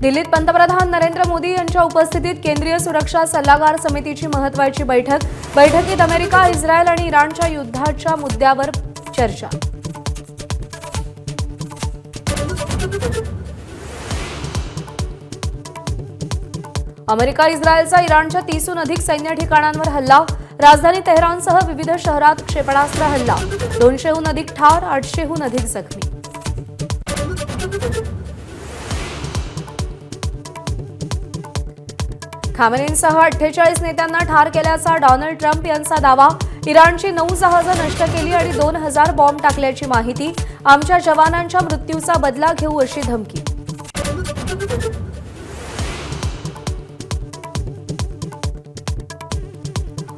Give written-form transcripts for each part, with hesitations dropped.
दिल्लीत पंतप्रधान नरेंद्र मोदी यांच्या उपस्थितीत केंद्रीय सुरक्षा सल्लागार समितीची महत्त्वाची बैठकीत अमेरिका, इस्रायल आणि इराणच्या युद्धाच्या मुद्द्यावर चर्चा। अमेरिका इस्रायलचा इराणच्या 30हून अधिक सैन्य ठिकाणांवर हल्ला। राजधानी तेहरानसह विविध शहरात क्षेपणास्त्र हल्ला। 200हून अधिक ठार, 800हून अधिक जखमी। खामेनींसह 48 नेत्यांना ठार केल्याचा डोनाल्ड ट्रम्प यांचा दावा। इराणची 9 जहाजं नष्ट केली आणि 2000 बॉम्ब टाकल्याची माहिती। आमच्या जवानांच्या मृत्यूचा बदला घेऊ अशी धमकी।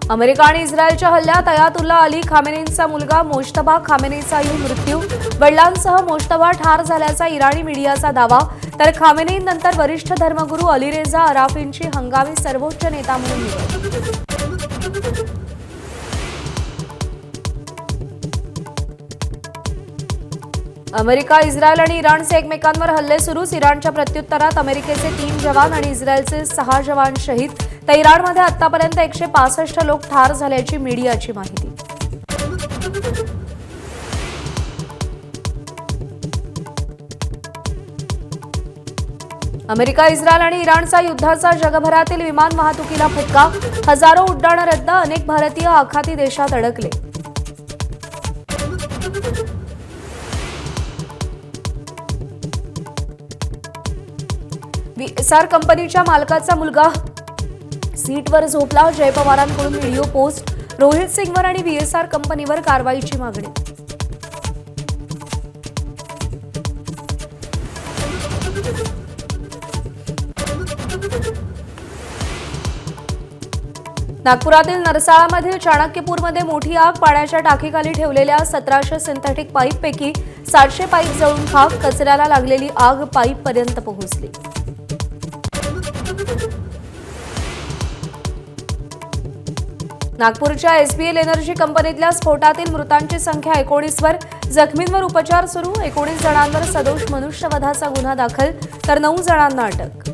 अमेरिका आणि इस्रायलच्या हल्ल्यात अयातुल्ला अली खामेनींचा मुलगा मोज्तबा खामेनीचाही मृत्यू। वडिलांसह मोज्तबा ठार झाल्याचा इराणी मीडियाचा दावा। तर खामेनींनंतर वरिष्ठ धर्मगुरू अलीरेझा अराफींची हंगामी सर्वोच्च नेता म्हणून निवड। अमेरिका, इस्रायल आणि इराणचे एकमेकांवर हल्ले सुरूच। इराणच्या प्रत्युत्तरात अमेरिकेचे 3 जवान आणि इस्रायलचे 6 जवान शहीद। तर इराणमध्ये आतापर्यंत 165 लोक ठार झाल्याची मीडियाची माहिती। अमेरिका, इस्रायल आणि इराणचा युद्धाचा जगभरातील विमान वाहतुकीला फटका। हजारो उड्डाणं रद्द, अनेक भारतीय आखाती देशात अडकले। VSR कंपनीच्या मालकाचा मुलगा सीटवर झोपला। जय पवारांकडून व्हिडिओ पोस्ट। रोहित सिंगवर आणि VSR कंपनीवर कारवाईची मागणी। नागपुरातील नरसाळामधील चाणक्यपूरमध्ये मोठी आग। पाण्याच्या टाकीखाली ठेवलेल्या 1700 सिंथेटिक पाईपपैकी 700 पाईप जळून खाक। कचऱ्याला लागलेली आग पाईपपर्यंत पोहोचली। नागपूरच्या SBL एनर्जी कंपनीतल्या स्फोटातील मृतांची संख्या 19 वर। जखमींवर उपचार सुरू। 19 जणांवर सदोष मनुष्यवधाचा गुन्हा दाखल, तर 9 जणांना अटक।